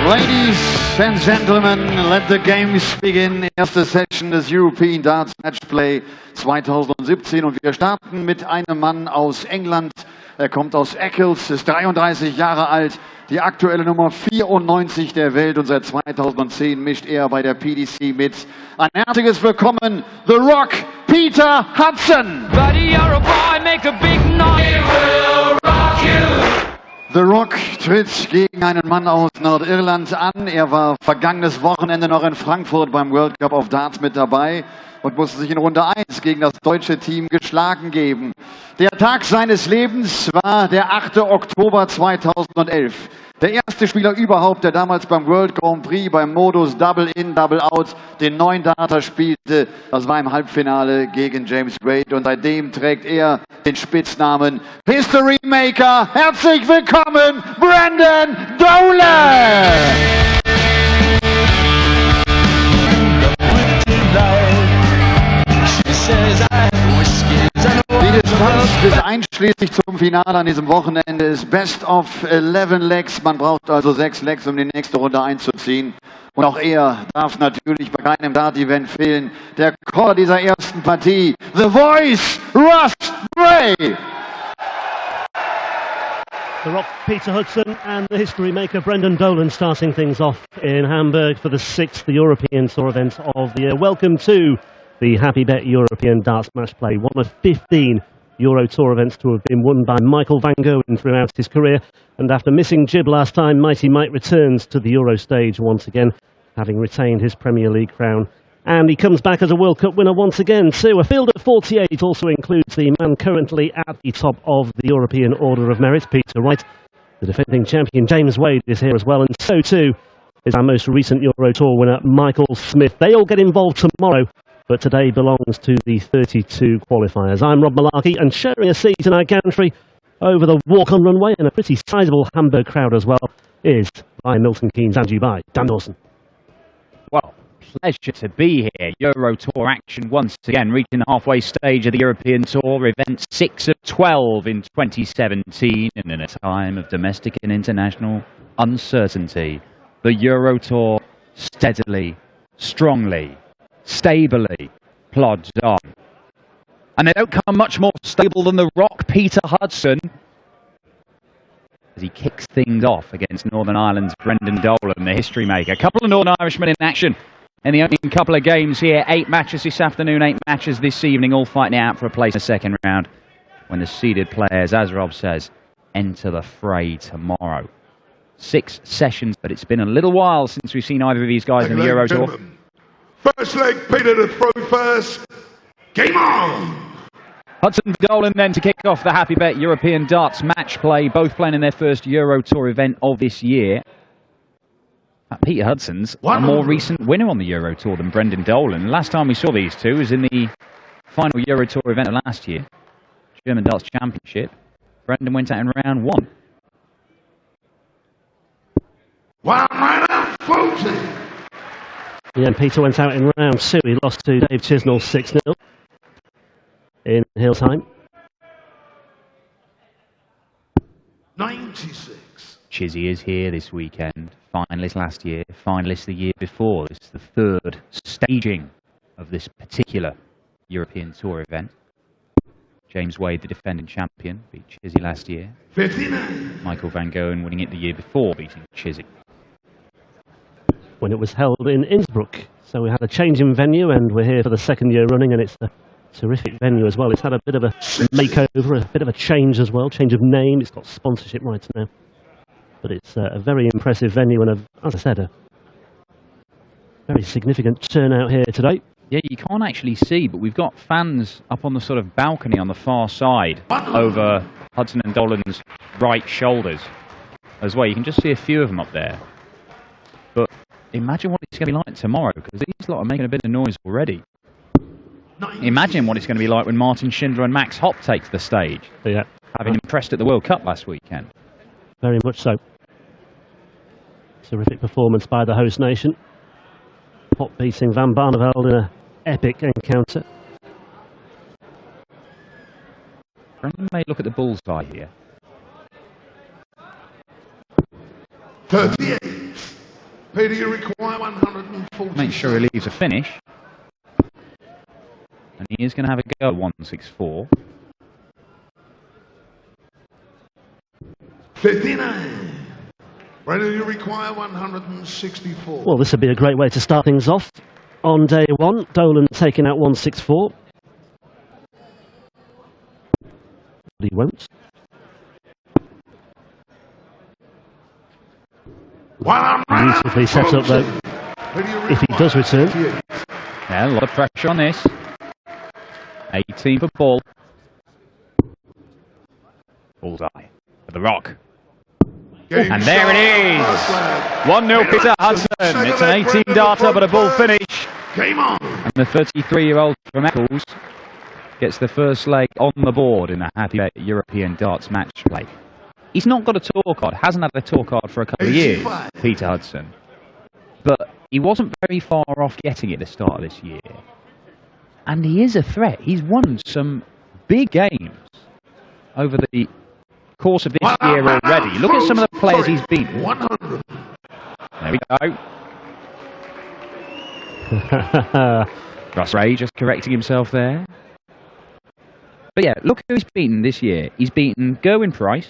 Ladies and gentlemen, let the games begin. Erste Session des European Darts Matchplay 2017 und wir starten mit einem Mann aus England. Er kommt aus Eccles, ist 33 Jahre alt, die aktuelle Nummer 94 der Welt und seit 2010 mischt er bei der PDC mit. Ein herzliches Willkommen, The Rock, Peter Hudson. Buddy, you're a boy, make a big noise. We will rock you. The Rock tritt gegen einen Mann aus Nordirland an. Er war vergangenes Wochenende noch in Frankfurt beim World Cup of Darts mit dabei und musste sich in Runde 1 gegen das deutsche Team geschlagen geben. Der Tag seines Lebens war der 8. Oktober 2011. Der erste Spieler überhaupt, der damals beim World Grand Prix beim Modus Double In, Double Out den neuen Darter spielte, das war im Halbfinale gegen James Wade und seitdem trägt er den Spitznamen History Maker. Herzlich willkommen, Brandon Dolan! Die Distanz bis einschließlich zum Finale an diesem Wochenende ist Best of 11 Legs. Man braucht also 6 Legs, um die nächste Runde einzuziehen. Und auch er darf natürlich bei keinem Dart-Event fehlen. Der Caller dieser ersten Partie, The Voice, Russ Bray. The Rock, Peter Hudson and the history maker Brendan Dolan starting things off in Hamburg for the 6th European Tour event of the year. Welcome to the Happy Bet European Darts Matchplay, one of 15 Euro Tour events to have been won by Michael van Gerwen throughout his career. And after missing Jib last time, Mighty Mike returns to the Euro stage once again, having retained his Premier League crown. And he comes back as a World Cup winner once again too. A field of 48 also includes the man currently at the top of the European Order of Merit, Peter Wright. The defending champion James Wade is here as well, and so too is our most recent Euro Tour winner Michael Smith. They all get involved tomorrow, but today belongs to the 32 qualifiers. I'm Rob Malarkey, and sharing a seat in our gantry over the walk-on runway and a pretty sizable Hamburg crowd as well is by Milton Keynes and Dubai, Dan Dawson. Well, pleasure to be here. Euro Tour action once again, reaching the halfway stage of the European Tour, event 6 of 12 in 2017, and in a time of domestic and international uncertainty, the Euro Tour steadily, strongly, stably plods on. And they don't come much more stable than the Rock, Peter Hudson, as he kicks things off against Northern Ireland's Brendan Dolan, the history maker. A couple of Northern Irishmen in action in the opening couple of games here. 8 matches this afternoon, 8 matches this evening, all fighting out for a place in the second round when the seeded players, as Rob says, enter the fray tomorrow. 6 sessions, but it's been a little while since we've seen either of these guys in the Euro Tour. First leg, Peter to throw first. Game on! Hudson Dolan then to kick off the Happy Bet European Darts Match Play, both playing in their first Euro Tour event of this year. Peter Hudson's a more recent winner on the Euro Tour than Brendan Dolan. Last time we saw these two was in the final Euro Tour event of last year, German Darts Championship. Brendan went out in round 1. Wow, man, 40. Yeah, and Peter went out in round 2. He lost to Dave Chisnell 6-0 in Hilltime. 96. Chizzy is here this weekend. Finalist last year, finalist the year before. This is the 3rd staging of this particular European Tour event. James Wade, the defending champion, beat Chizzy last year. 59. Michael van Gerwen winning it the year before, beating Chizzy When it was held in Innsbruck. So we had a change in venue, and we're here for the 2nd year running, and it's a terrific venue as well. It's had a bit of a makeover, a bit of a change as well, change of name. It's got sponsorship rights now. But it's a very impressive venue, and as I said, a very significant turnout here today. Yeah, you can't actually see, but we've got fans up on the sort of balcony on the far side over Hudson and Dolan's right shoulders as well. You can just see a few of them up there. But imagine what it's going to be like tomorrow, because these lot are making a bit of noise already. Imagine what it's going to be like when Martin Schindler and Max Hopp take the stage, having impressed at the World Cup last weekend. Very much so. Terrific performance by the host nation. Hopp beating Van Barneveld in an epic encounter. Brendan may look at the bullseye here. 38. Peter, you require 140. Make sure he leaves a finish. And he is going to have a go at 164. 59. Brendan, you require 164. Well, this would be a great way to start things off on day one. Dolan taking out 164. But he won't. Beautifully set up though, if he does return. Yeah, a lot of pressure on this. 18 for ball. Bullseye for the rock. And there it is! 1-0 Peter Hudson. It's an 18-darter but a bull finish. Game on! And the 33-year-old from Eccles gets the first leg on the board in the Happy Bet European Darts match play. He's not got a tour card, hasn't had a tour card for a couple of years, Peter Hudson. But he wasn't very far off getting it at the start of this year. And he is a threat. He's won some big games over the course of this year already. Look at some of the players he's beaten. 100. There we go. Russ Ray just correcting himself there. But yeah, look who he's beaten this year. He's beaten Gerwin Price,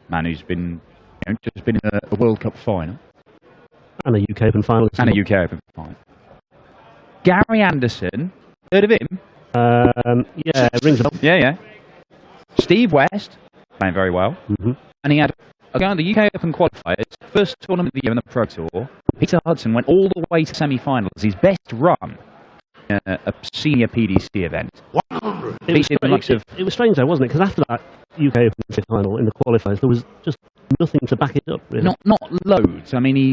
man who's been just been in a World Cup final. And a UK Open final. And a UK Open final. Gary Anderson, heard of him? Yeah, it rings a bell. Yeah. Steve West, playing very well. And he had a go at the UK Open qualifiers, first tournament of the year in the Pro Tour. Peter Hudson went all the way to semi-finals, his best run in a senior PDC event. It was strange though, wasn't it? Because after that UK Open final in the qualifiers, there was just nothing to back it up, really. Not loads. I mean,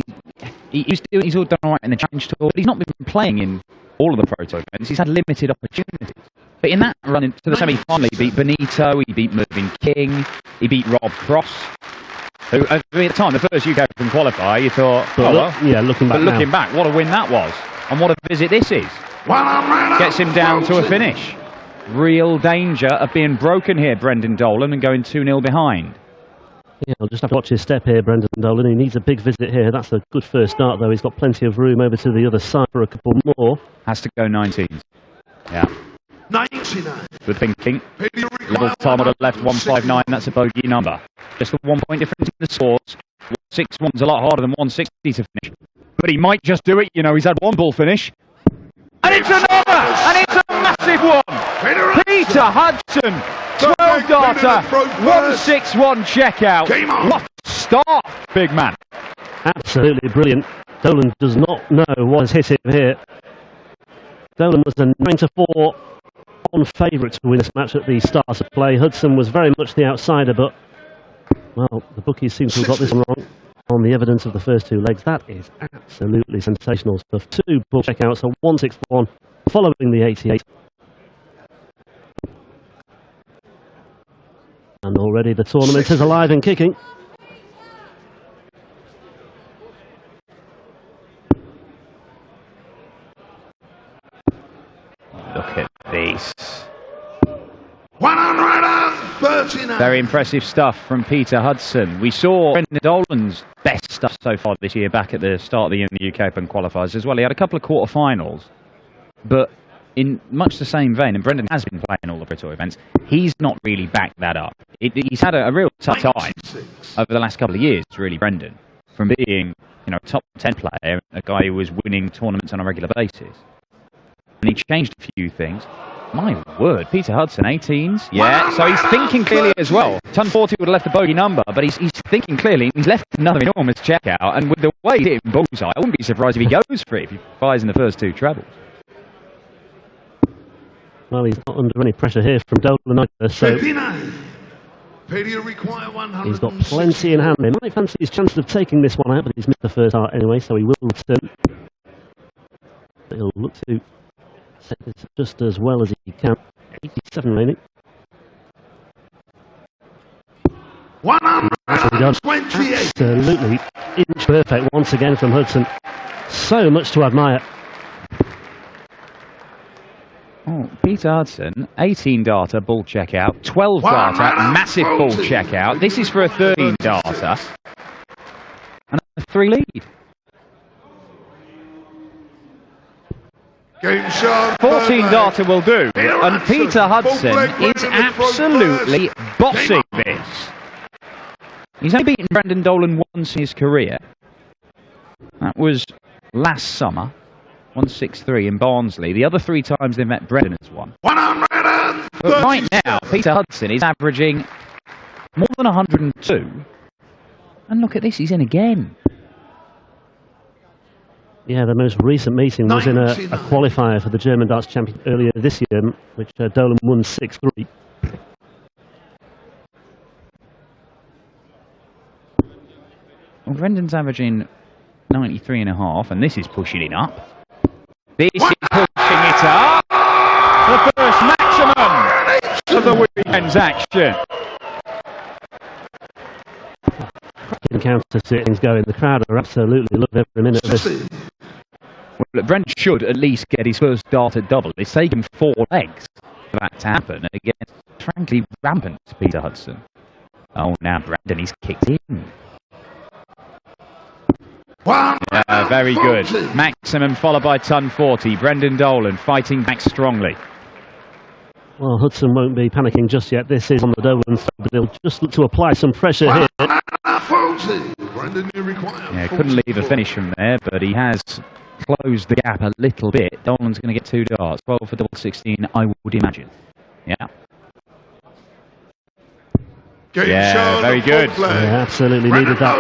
he's all done all right in the Challenge Tour, but he's not been playing in all of the Pro Tour events. He's had limited opportunities. But in that run into the semi-final, he beat Benito, he beat Mervyn King, he beat Rob Cross, who, at the time, the first UK Open qualifier, you thought, looking back, what a win that was, and what a visit this is. Gets him down to a finish. Real danger of being broken here, Brendan Dolan, and going 2-0 behind. Yeah, I'll just have to watch his step here, Brendan Dolan. He needs a big visit here. That's a good first start, though. He's got plenty of room over to the other side for a couple more. Has to go 19s. Yeah. 99. Good thinking. Level time on the left, 159. That's a bogey number. Just a 1 point difference in the scores. 161's a lot harder than 160 to finish. But he might just do it. You know, he's had one ball finish. And it's another! And it's a massive one! Peter Hudson, 12-darter, 161 checkout. What a start, big man. Absolutely brilliant. Dolan does not know what has hit him here. Dolan was a 9-4 on favourite to win this match at the start of play. Hudson was very much the outsider, but, well, the bookies seem to have got this one wrong on the evidence of the first two legs. That is absolutely sensational stuff. Two bull checkouts, a 161 following the 88. And already the tournament is alive and kicking. Look at this. 139. Very impressive stuff from Peter Hudson. We saw Brendan Dolan's best stuff so far this year back at the start of the year in the UK Open qualifiers as well. He had a couple of quarterfinals, but in much the same vein, and Brendan has been playing all the Pro Tour events, he's not really backed that up. He's had a real tough time over the last couple of years, really, Brendan, from being, you know, a top 10 player, a guy who was winning tournaments on a regular basis. And he changed a few things. My word, Peter Hudson, 18s. Yeah, so he's thinking clearly as well. Ton 40 would have left a bogey number, but he's thinking clearly. He's left another enormous checkout, and with the way he hit him bullseye, I wouldn't be surprised if he goes for it if he fires in the first two trebles. Well, he's not under any pressure here from Dolan either, so 59. Peter, require 100. He's got plenty in hand. He might fancy his chances of taking this one out, but he's missed the first start anyway, so he will return. He'll look to set this just as well as he can. 87 remaining. 128. Absolutely inch perfect once again from Hudson. So much to admire. Oh, Peter Hudson, 18-darter, bull checkout, 12-darter, massive bull checkout. This is for a 13-darter. And a 3 lead. Game shot. 14 darter will do, and Peter Hudson is absolutely bossing this. He's only beaten Brendan Dolan once in his career. That was last summer, 163 in Barnsley. The other 3 times they met, Brendan has won. But right now, Peter Hudson is averaging more than 102. And look at this, he's in again. Yeah, the most recent meeting was in a qualifier for the German Darts Champion earlier this year, which Dolan won 6-3. Well, Brendan's averaging 93.5, and this is pushing it up. This is pushing it up. The first maximum of the weekend's action. Counter sittings going. The crowd are absolutely loving every minute of this. Well, Brent should at least get his first darter double. It's taken 4 legs for that to happen. And again, it's frankly rampant to Peter Hudson. Oh, now Brendan, he's kicked in. Very good. Maximum followed by ton 40. Brendan Dolan fighting back strongly. Well, Hudson won't be panicking just yet. This is on the Dolan side, but he'll just look to apply some pressure here. Yeah, couldn't leave a finish from there, but he has closed the gap a little bit. Dolan's going to get 2 darts. 12 for double 16, I would imagine. Yeah. Yeah, very good. Yeah, absolutely needed that.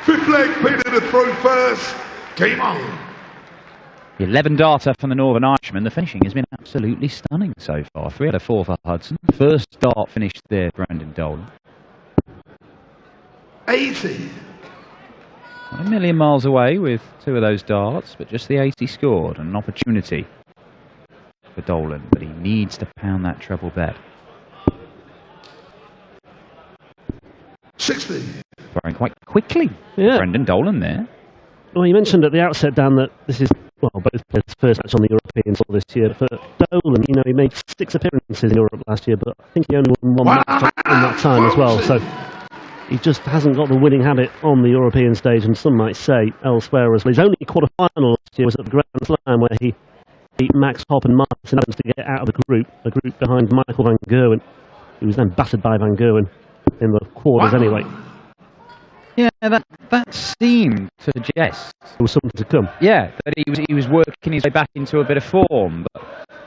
5th leg, Peter to throw first. Game on. 11 darter from the Northern Irishman. The finishing has been absolutely stunning so far. 3 out of 4 for Hudson. First dart finished there, Brendan Dolan. 80. Not a million miles away with 2 of those darts, but just the 80 scored. An opportunity for Dolan, but he needs to pound that treble bet. 60. Firing quite quickly. Yeah. Brendan Dolan there. Well, you mentioned at the outset, Dan, that this is, well, both players' first match on the European Tour this year. For Dolan, you know, he made 6 appearances in Europe last year, but I think he only won 1 match in that time as well. So he just hasn't got the winning habit on the European stage, and some might say elsewhere as well. His only quarter-final last year was at the Grand Slam, where he beat Max Hopp and Martin Evans to get out of the group behind Michael van Gerwen. He was then battered by van Gerwen in the quarters anyway. Yeah, that seemed to suggest there was something to come. Yeah, that he was working his way back into a bit of form.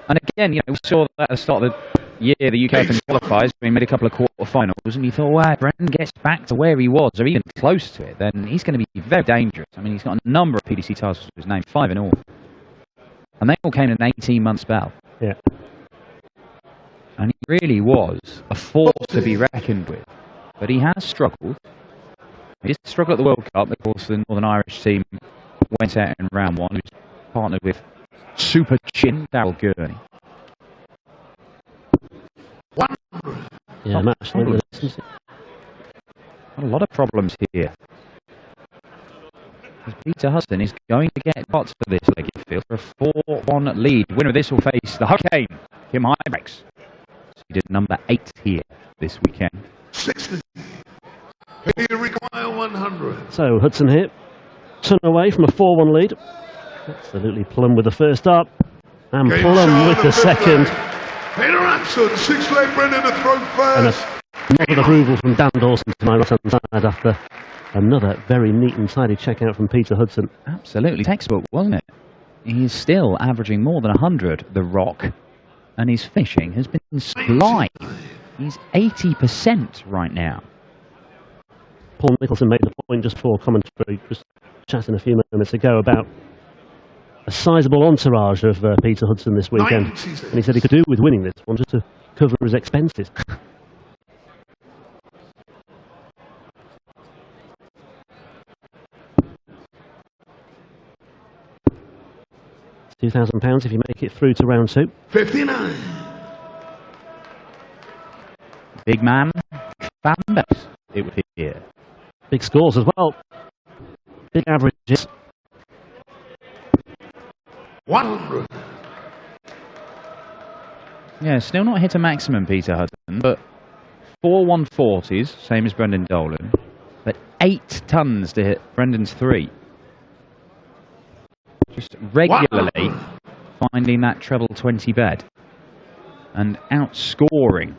And again, you know, we saw that at the start of the year, the UK Open qualifiers, we made a couple of quarter-finals, and you thought, wow, Brendan gets back to where he was, or even close to it, then he's going to be very dangerous. I mean, he's got a number of PDC titles to his name, 5 in all. And they all came in an 18-month spell. Yeah. And he really was a force to be reckoned with. But he has struggled. He did struggle at the World Cup. Of course, the Northern Irish team went out in round 1. He was partnered with Super Chin, Daryl Gurney. Yeah, match. A lot of problems here. Peter Hudson is going to get darts for this leg, you feel, for a 4-1 lead. Winner of this will face the Hurricane, Kim Hybrex. He did number 8 here this weekend. 60. He require 100. So Hudson here, turn away from a 4-1 lead. Absolutely plumb with the first dart, and plumb with the second. Peter Hudson, 6th leg, Brendan to throw first. And a nod of approval from Dan Dawson to my right-hand side after another very neat and tidy check-out from Peter Hudson. Absolutely textbook, wasn't it? He's still averaging more than 100, the Rock, and his finishing has been sublime. He's 80% right now. Paul Nicholson made the point just before commentary, just chatting a few moments ago about a sizable entourage of Peter Hudson this weekend. And he said he could do with winning this one just to cover his expenses. £2,000 if you make it through to round 2. 59. Big man, fan base, it would appear. Big scores as well. Big averages. 100. Yeah, still not hit a maximum, Peter Hudson, but 4 140s, same as Brendan Dolan, but 8 tons to hit Brendan's 3. just regularly finding that treble 20 bed and outscoring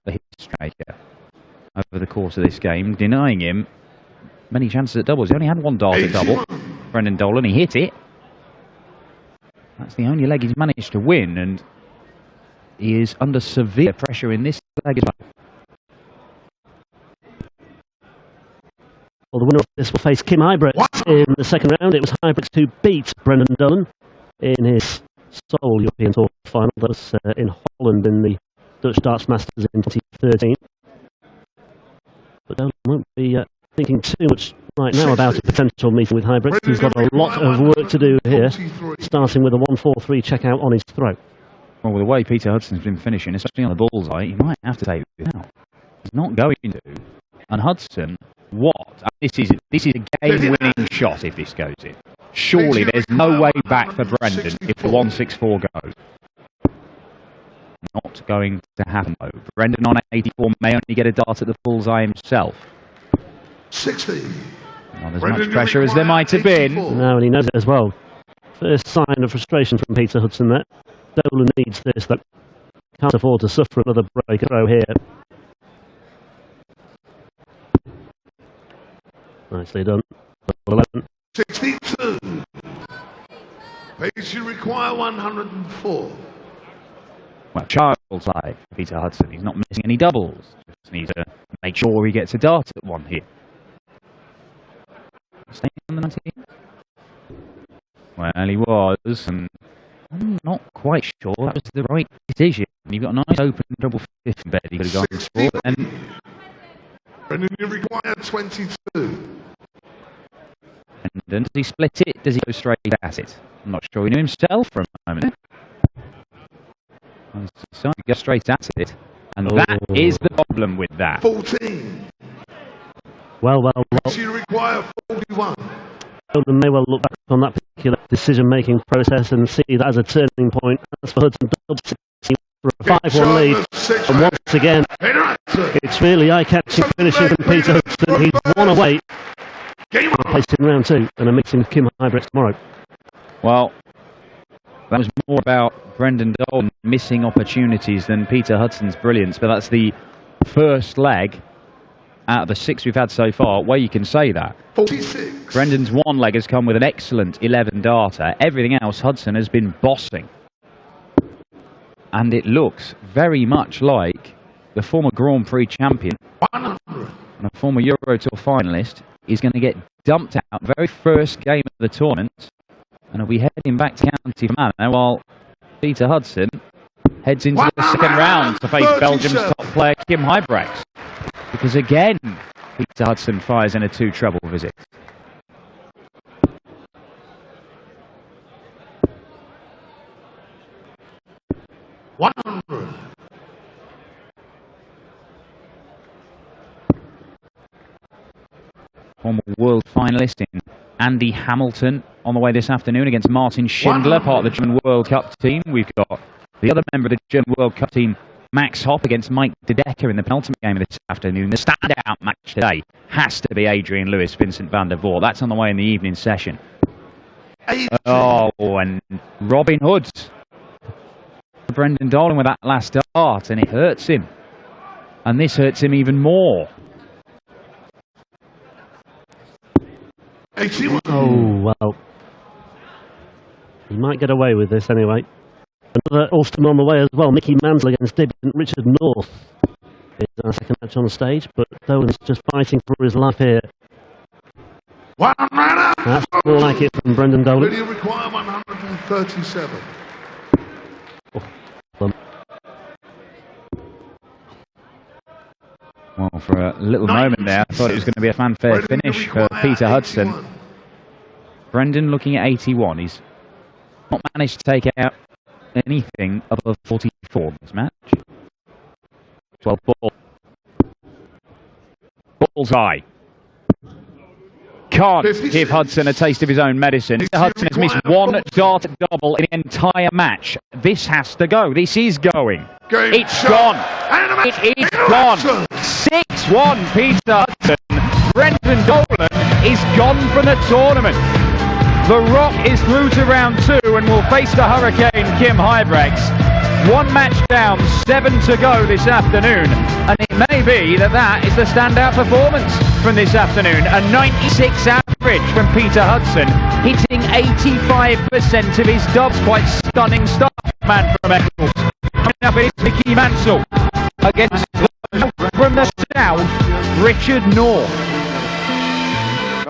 the history maker over the course of this game, denying him many chances at doubles. He only had one dart at double, Brendan Dolan. He hit it. That's the only leg he's managed to win, and he is under severe pressure in this leg as well. Well, the winner of this will face Kim Huybrechts in the second round. It was Huybrechts who beat Brendan Dolan in his sole European Tour final. That was in Holland in the Dutch Darts Masters in 2013. But Dolan won't be thinking too much right now about a potential meeting with Huybrechts. He's got a lot of work to do here, starting with a 1-4-3 checkout on his throat. Well, with the way Peter Hudson's been finishing, especially on the bullseye, he might have to take it out. He's not going to. And Hudson, what? This is a game-winning shot if this goes in. Surely there's no way back for Brendan if the 164 goes. Not going to happen though. Brendan on 84 may only get a dart at the bullseye himself. 60. Not as much pressure as there might have been. No, and he knows it as well. First sign of frustration from Peter Hudson there. Dolan needs this, that can't afford to suffer another break throw here. Nicely done. 11. 62. Pace you require 104. Well, child's eye for Peter Hudson. He's not missing any doubles. Just needs to make sure he gets a dart at one here. Staying on the 19. Well, he was, and I'm not quite sure that was the right decision. You've got a nice open double fifth in bed. He could have gone for it, and Brendan, you require 22. Brendan, does he split it? Does he go straight at it? I'm not sure he knew himself for a moment. He's decided to go straight at it, and that is the problem with that. 14. Well. Pace you require 41. Dolan may well look back on that particular decision-making process and see that as a turning point. As for Hudson, double 16 for a 5-1 lead. And once again, it's really eye-catching finishing from Peter Hudson. He's won away. Placed in round 2 and a mixing with Kim Huybrechts tomorrow. Well, that was more about Brendan Dolan missing opportunities than Peter Hudson's brilliance, but that's the first leg out of the 6 we've had so far where you can say that. 46. Brendan's one leg has come with an excellent 11 darter. Everything else Hudson has been bossing. And it looks very much like the former Grand Prix champion 100. and a former Euro Tour finalist is going to get dumped out very first game of the tournament, and he'll be heading back to County Fermanagh while Peter Hudson heads into the second round to face Belgium's top player Kim Huybrechts. Because again, Peter Hudson fires in a 2 treble visit. Former world finalist in Andy Hamilton on the way this afternoon against Martin Schindler, part of the German World Cup team. We've got the other member of the German World Cup team, Max Hopp, against Mike De Decker in the penultimate game of this afternoon. The standout match today has to be Adrian Lewis, Vincent van der Voort. That's on the way in the evening session. Oh, and Robin Hood. Brendan Dolan with that last dart, and it hurts him. And this hurts him even more. 81. Oh, well. He might get away with this anyway. Another Ulster on the way as well. Mickey Mansell against debutant Richard North is our second match on the stage, but Dolan's just fighting for his life here. That's more like it from Brendan Dolan. Will you require 137? Well, for a little moment there, I thought it was going to be a fanfare finish for Peter Hudson. 81. Brendan looking at 81. He's not managed to take out anything above 44 in this match. 12 ball. Bullseye. Can't give Hudson a taste of his own medicine. Hudson has missed one dart double in the entire match. This has to go. This is going. It's gone. It is gone. 6-1 Peter Hudson. Brendan Dolan is gone from the tournament. The Rock is through to round 2 and will face the Hurricane Kim Huybrechts. 1 match down, 7 to go this afternoon, and it may be that is the standout performance from this afternoon. A 96 average from Peter Hudson, hitting 85% of his dubs. Quite stunning stuff, man from Eccles. Coming up is Mickey Mansell against from the south, Richard North.